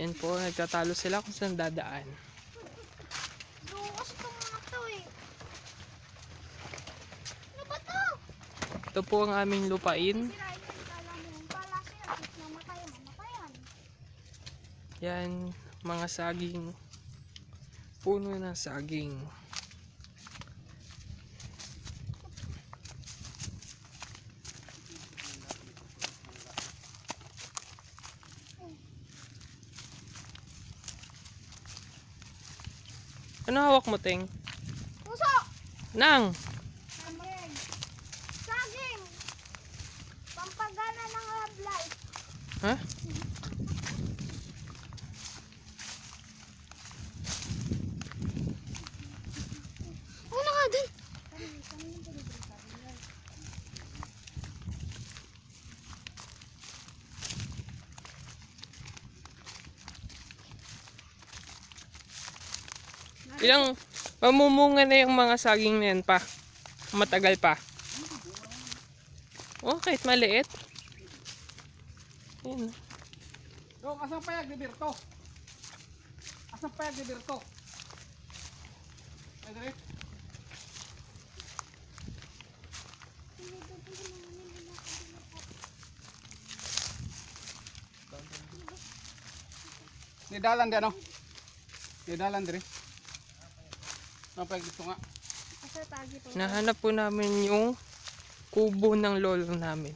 Yan po, nagtatalo sila kung saan dadaan. Kasi ito to eh. Ano ba to? Ito po ang aming lupain. Sirain yung kala mo. Pala sila. Mamatayan. Yan, mga saging. Puno ng saging. Ano hawak mo, Teng? Puso! Nang! Saging! Saging! Pampagana ng love life. Ha? Ano nga dun? Ilang mamumunga na yung mga saging na yan pa. Matagal pa. Oh, kahit maliit. Yan. Dong, asang payag ni Berto? Asang payag ni Berto? Ay, dire? Nidalan di ano? Nidalan dire? Asang payag dito nga? Asa tagi po. Nahanap po namin yung kubo ng lolo namin.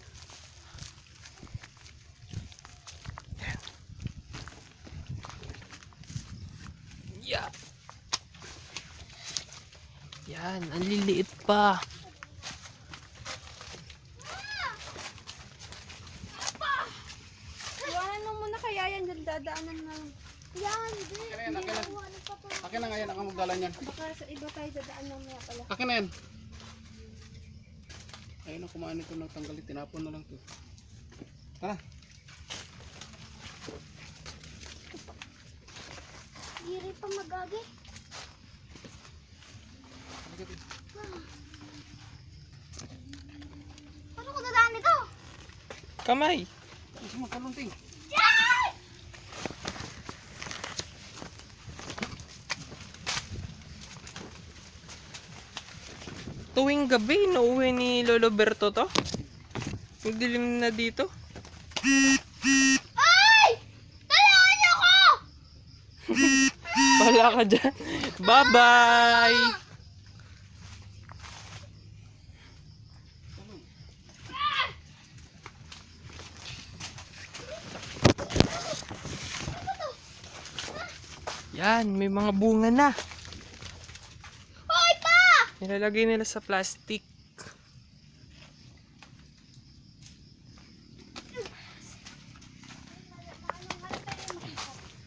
Yan. Yan, ang liliit pa. Iwanan mo muna kaya yan dyan dadaanan na. Yan, di. Akin na yan, akin na nga yan, ang magdalan yan. Baka sa iba tayo dadaan mamaya pala. Akin na yan. Ayun na, kumain ito na tanggalin, tinapon na lang ito. Tara. Giri pa magagi. Paano ko dadaan ito? Kamay. Isa magkalunting. Tuwing gabi, nauwi ni Lolo Berto to. Magdilim na dito. Ay! Talaan niyo ako! Wala ka dyan. Bye-bye! Yan, may mga bunga na. Hoy pa! Nilalagay nila sa plastic.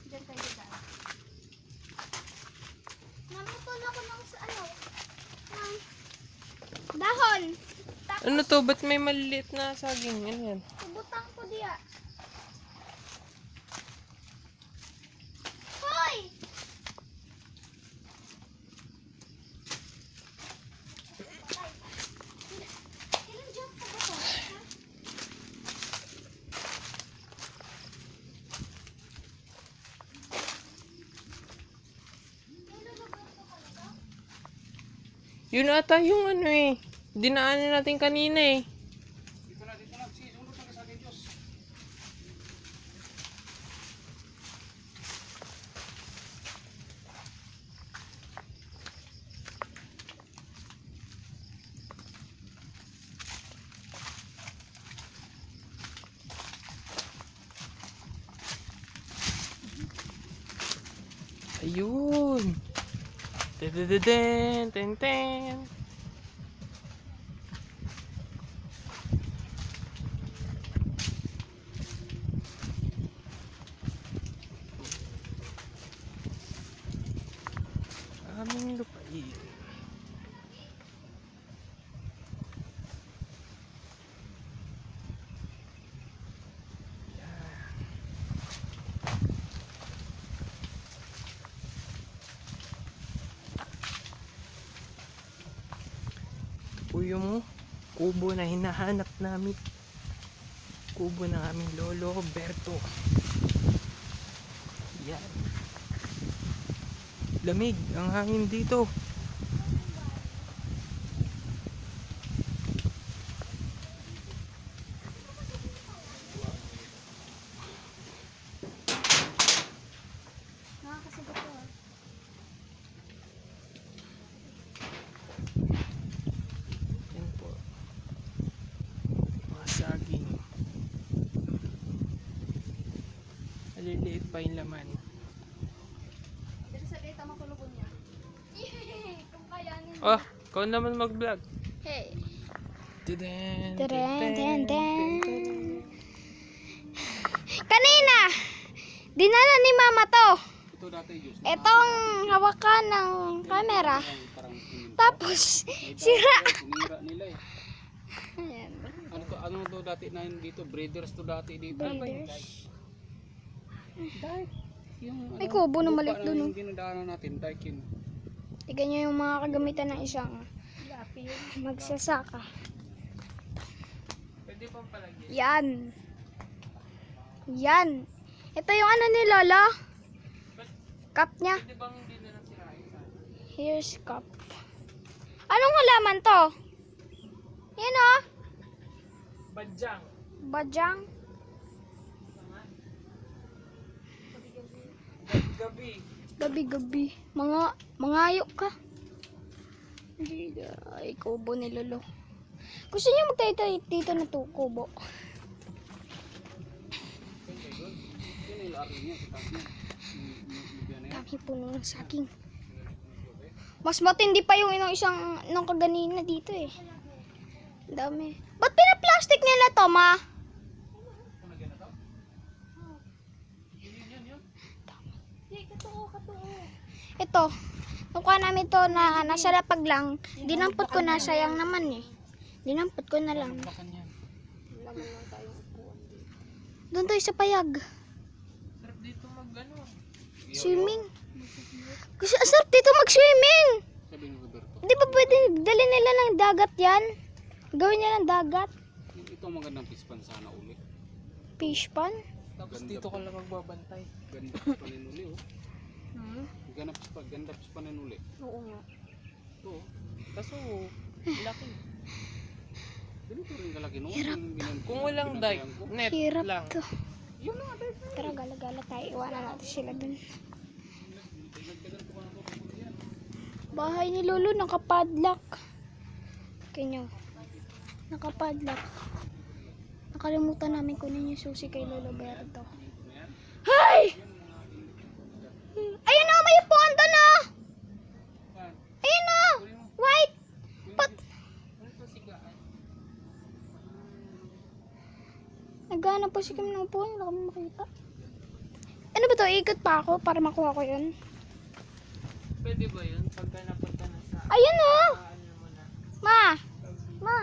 Diyan tayo dadaan. Namutol ako ng sa ano? Ng dahon. Ano to? Ba't may maliliit na saging? Ano yan? Subutang ko diya. Hoy! Ilang job pa ba to? Ha? Yun ata yung ano eh. Dinaanan natin kanina eh. Dito na. Sige, sundot na sa akin, Diyos. Ayun. Ten ten ten. Aming lupain. Po yung kubo na hinahanap namin. kubo ng aming lolo Berto. Yan. Lamig ang hangin dito. Nakakasabot to ah. Yan po. Mga saging. Maliliit pa yung laman. Dito sa data makulugon niya. Kung kayanin. Oh, ikaw naman mag-vlog. Hey. Tadaan, Tadaan, tadaan. Kanina, dinala ni mama to. Ito dati Diyos. Itong hawakan ng camera. Parang Tapos, sira. sinira nila eh. Ayan. Ano to dati na yun dito? Breeders to dati dito. Breeders. Dike. Yung May kubo na maliit lupa dun, yung dinadaanan natin, dike yun. Tignan nyo yung mga kagamitan ng isang magsasaka. Pwede pang palagyan. Yan. Yan. Ito yung ano ni Lolo. Cup niya. Pwede bang hindi na lang sirain sana? Here's cup. Anong halaman to? Yan o. Badyang. Bajang. Gabi. Gabi-gabi. Mangayok ka. Ay, kubo ni Lolo. Gusto niyo magtayo dito na to, kubo. Yun yung lari niya, kitas niya. Yan na yan. Dami puno ng saging. Mas matindi pa yung isang nung kaganina dito eh. Dami. Ba't pinaplastic nila to, ma? Ito. Nakuha namin to na nasa lapag lang. Dinampot ko na, sayang naman eh. Dinampot ko na lang. Bakan yan. Doon tayo sa payag. Sarap dito mag-ano. Swimming. Kasi asarap dito mag-swimming. Sabi ni Roberto. Di ba pwede dali nila ng dagat yan? Gawin nila ng dagat. Ito ang magandang pispan sana uli. Fish pan. Tapos dito ka lang magbabantay. Ganda pispanin uli oh. Ganda pispanin uli. Oo nga. Ito oh. Kaso, laki. Ganito rin kalaki no? Hirap. Kung walang dike, net Hirap lang. to. Tara, gala-gala tayo. Iwanan natin sila dun. Bahay ni Lolo, nakapadlock. Kanyo. Nakapadlock. Nakalimutan namin kunin yung susi kay Lolo Berto. Hay! Ayun o, may upuan doon o! Ayun o! White! Pat! Naghanap po si Kim ng upuan. Wala kami makita. Ano ba to? Ikot pa ako para makuha ko yun. Pwede ba yun? Pagka napunta na sa Ayun o! ano mo na. Ma! Ma!